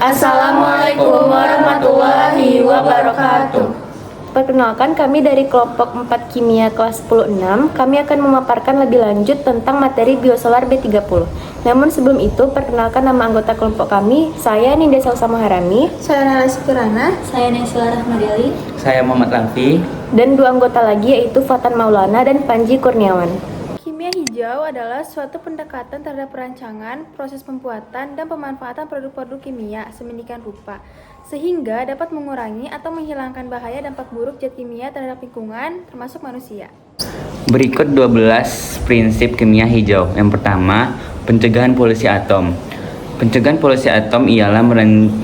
Assalamualaikum warahmatullahi wabarakatuh. Perkenalkan, kami dari kelompok 4 kimia kelas 10-6. Kami akan memaparkan lebih lanjut tentang materi biosolar B30. Namun sebelum itu, perkenalkan nama anggota kelompok kami. Saya Ninda Salsa Maharani. Saya Nala Kirana. Saya Nesla Rahmadeli. Saya Muhammad Raffi. Dan 2 anggota lagi yaitu Fatan Maulana dan Panji Kurniawan. Kimia hijau adalah suatu pendekatan terhadap perancangan, proses pembuatan, dan pemanfaatan produk-produk kimia sedemikian rupa, sehingga dapat mengurangi atau menghilangkan bahaya dampak buruk zat kimia terhadap lingkungan, termasuk manusia. Berikut 12 prinsip kimia hijau. Yang pertama, pencegahan polusi atom. Pencegahan polusi atom ialah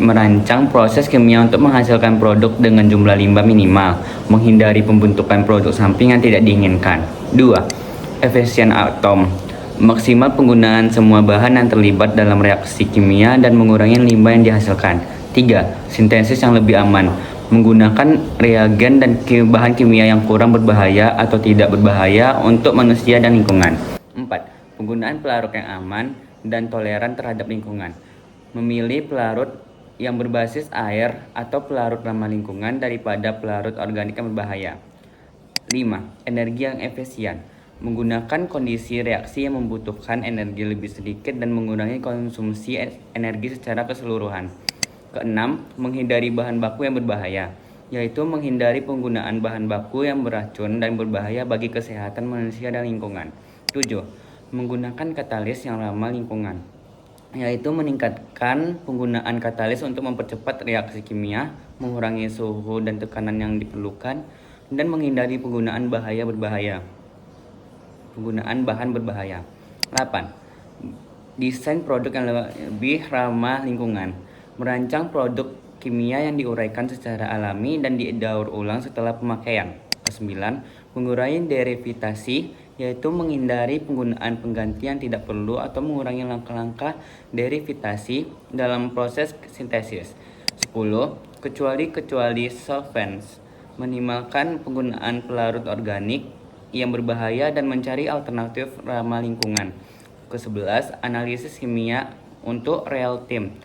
merancang proses kimia untuk menghasilkan produk dengan jumlah limbah minimal, menghindari pembentukan produk samping yang tidak diinginkan. 2. Efisien atom. Maksimal penggunaan semua bahan yang terlibat dalam reaksi kimia dan mengurangi limbah yang dihasilkan. 3. Sintesis yang lebih aman. Menggunakan reagen dan bahan kimia yang kurang berbahaya atau tidak berbahaya untuk manusia dan lingkungan. 4. Penggunaan pelarut yang aman dan toleran terhadap lingkungan. Memilih pelarut yang berbasis air atau pelarut ramah lingkungan daripada pelarut organik yang berbahaya. 5. Energi yang efisien. Menggunakan kondisi reaksi yang membutuhkan energi lebih sedikit dan mengurangi konsumsi energi secara keseluruhan. Keenam, menghindari bahan baku yang berbahaya, yaitu menghindari penggunaan bahan baku yang beracun dan berbahaya bagi kesehatan manusia dan lingkungan. 7. Menggunakan katalis yang ramah lingkungan, yaitu meningkatkan penggunaan katalis untuk mempercepat reaksi kimia, mengurangi suhu dan tekanan yang diperlukan, dan menghindari penggunaan bahan berbahaya. 8. Desain produk yang lebih ramah lingkungan. Merancang produk kimia yang diuraikan secara alami dan didaur ulang setelah pemakaian. 9. Mengurangi derivasi, yaitu menghindari penggunaan pengganti yang tidak perlu atau mengurangi langkah-langkah derivasi dalam proses sintesis. 10. Kecuali solvents. Minimalkan penggunaan pelarut organik yang berbahaya dan mencari alternatif ramah lingkungan. Ke-11, analisis kimia untuk real time.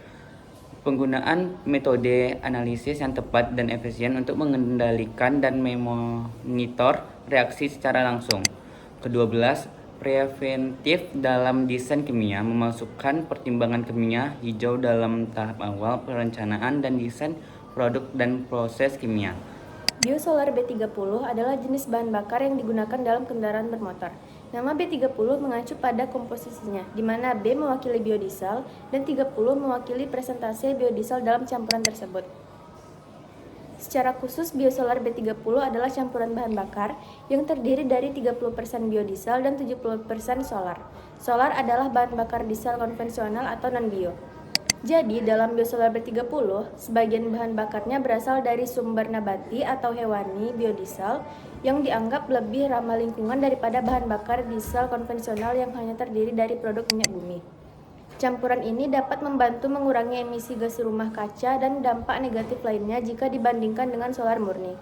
Penggunaan metode analisis yang tepat dan efisien untuk mengendalikan dan memonitor reaksi secara langsung. Ke-12, preventif dalam desain kimia, memasukkan pertimbangan kimia hijau dalam tahap awal perencanaan dan desain produk dan proses kimia. Biosolar B30 adalah jenis bahan bakar yang digunakan dalam kendaraan bermotor. Nama B30 mengacu pada komposisinya, di mana B mewakili biodiesel dan 30 mewakili presentase biodiesel dalam campuran tersebut. Secara khusus, biosolar B30 adalah campuran bahan bakar yang terdiri dari 30% biodiesel dan 70% solar. Solar adalah bahan bakar diesel konvensional atau non-bio. Jadi, dalam biosolar B30, sebagian bahan bakarnya berasal dari sumber nabati atau hewani biodiesel yang dianggap lebih ramah lingkungan daripada bahan bakar diesel konvensional yang hanya terdiri dari produk minyak bumi. Campuran ini dapat membantu mengurangi emisi gas rumah kaca dan dampak negatif lainnya jika dibandingkan dengan solar murni.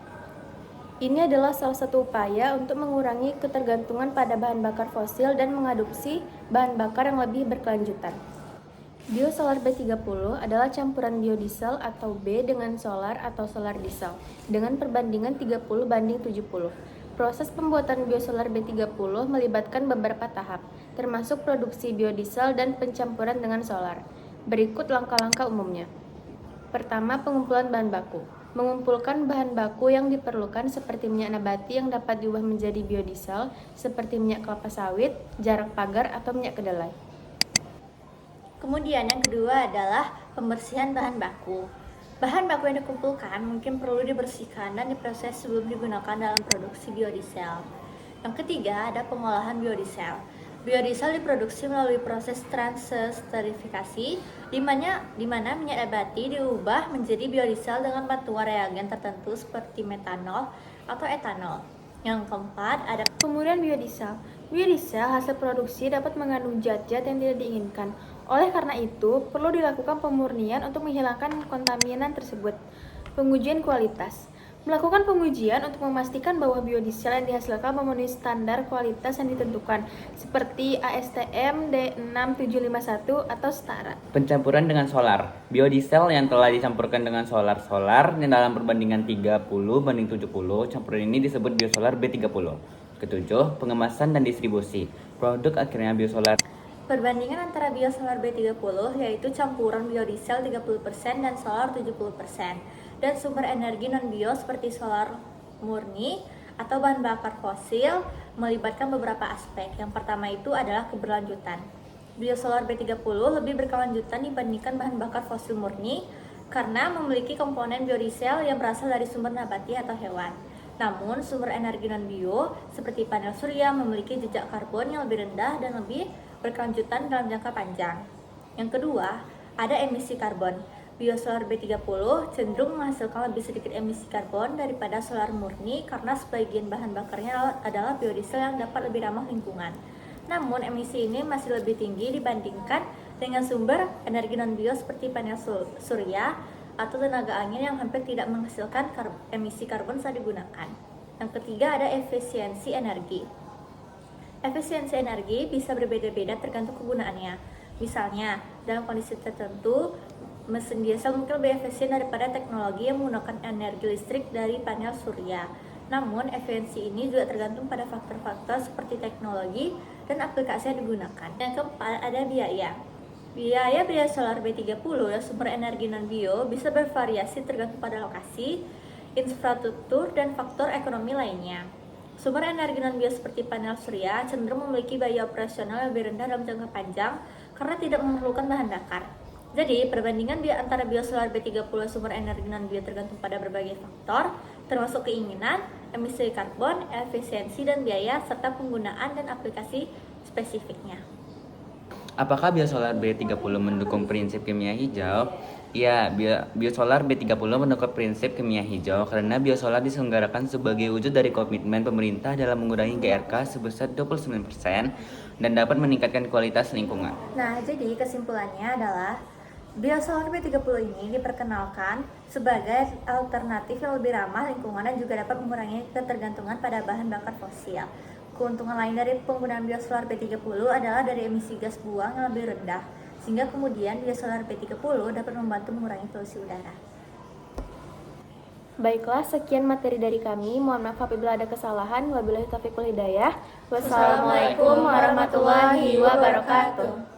Ini adalah salah satu upaya untuk mengurangi ketergantungan pada bahan bakar fosil dan mengadopsi bahan bakar yang lebih berkelanjutan. Biosolar B30 adalah campuran biodiesel atau B dengan solar atau solar diesel dengan perbandingan 30:70. Proses pembuatan biosolar B30 melibatkan beberapa tahap, termasuk produksi biodiesel dan pencampuran dengan solar. Berikut langkah-langkah umumnya. Pertama, pengumpulan bahan baku. Mengumpulkan bahan baku yang diperlukan seperti minyak nabati yang dapat diubah menjadi biodiesel, seperti minyak kelapa sawit, jarak pagar, atau minyak kedelai. Kemudian yang kedua adalah pembersihan bahan baku. Bahan baku yang dikumpulkan mungkin perlu dibersihkan dan diproses sebelum digunakan dalam produksi biodiesel. Yang ketiga ada pengolahan biodiesel. Biodiesel diproduksi melalui proses transesterifikasi, di mana minyak nabati diubah menjadi biodiesel dengan bantuan reagen tertentu seperti metanol atau etanol. Yang keempat ada pemurnian biodiesel. Biodiesel hasil produksi dapat mengandung zat-zat yang tidak diinginkan. Oleh karena itu, perlu dilakukan pemurnian untuk menghilangkan kontaminan tersebut. Pengujian kualitas. Melakukan pengujian untuk memastikan bahwa biodiesel yang dihasilkan memenuhi standar kualitas yang ditentukan, seperti ASTM D6751 atau setara. Pencampuran dengan solar. Biodiesel yang telah dicampurkan dengan solar yang dalam perbandingan 30:70, campuran ini disebut biosolar B30. Ketujuh, pengemasan dan distribusi. Produk akhirnya biosolar. Perbandingan antara biosolar B30 yaitu campuran biodiesel 30% dan solar 70%, dan sumber energi non-bio seperti solar murni atau bahan bakar fosil melibatkan beberapa aspek. Yang pertama itu adalah keberlanjutan. Biosolar B30 lebih berkelanjutan dibandingkan bahan bakar fosil murni karena memiliki komponen biodiesel yang berasal dari sumber nabati atau hewan. Namun, sumber energi non-bio seperti panel surya memiliki jejak karbon yang lebih rendah dan lebih berkelanjutan dalam jangka panjang. Yang kedua, ada emisi karbon. Biosolar B30 cenderung menghasilkan lebih sedikit emisi karbon daripada solar murni karena sebagian bahan bakarnya adalah biodiesel yang dapat lebih ramah lingkungan. Namun, emisi ini masih lebih tinggi dibandingkan dengan sumber energi non-bio seperti panel surya atau tenaga angin yang hampir tidak menghasilkan emisi karbon saat digunakan. Yang ketiga, ada efisiensi energi. Efisiensi energi bisa berbeda-beda tergantung kegunaannya. Misalnya, dalam kondisi tertentu, mesin diesel mungkin lebih efisien daripada teknologi yang menggunakan energi listrik dari panel surya. Namun, efisiensi ini juga tergantung pada faktor-faktor seperti teknologi dan aplikasi yang digunakan. Yang keempat, ada biaya. Biaya biosolar B30 dan sumber energi non-bio bisa bervariasi tergantung pada lokasi, infrastruktur, dan faktor ekonomi lainnya. Sumber energi non-bio seperti panel surya cenderung memiliki biaya operasional yang lebih rendah dalam jangka panjang karena tidak memerlukan bahan bakar. Jadi, perbandingan antara biosolar B30 dan sumber energi non-bio tergantung pada berbagai faktor, termasuk keinginan, emisi karbon, efisiensi dan biaya, serta penggunaan dan aplikasi spesifiknya. Apakah biosolar B30 mendukung prinsip kimia hijau? Ya, biosolar B30 mendukung prinsip kimia hijau karena biosolar diselenggarakan sebagai wujud dari komitmen pemerintah dalam mengurangi GRK sebesar 29% dan dapat meningkatkan kualitas lingkungan. Nah, jadi kesimpulannya adalah biosolar B30 ini diperkenalkan sebagai alternatif yang lebih ramah lingkungan dan juga dapat mengurangi ketergantungan pada bahan bakar fosil. Keuntungan lain dari penggunaan biosolar B30 adalah dari emisi gas buang yang lebih rendah, sehingga kemudian biosolar B30 dapat membantu mengurangi polusi udara. Baiklah, sekian materi dari kami. Mohon maaf apabila ada kesalahan. Wabillahi taufiq wal hidayah. Wassalamualaikum warahmatullahi wabarakatuh.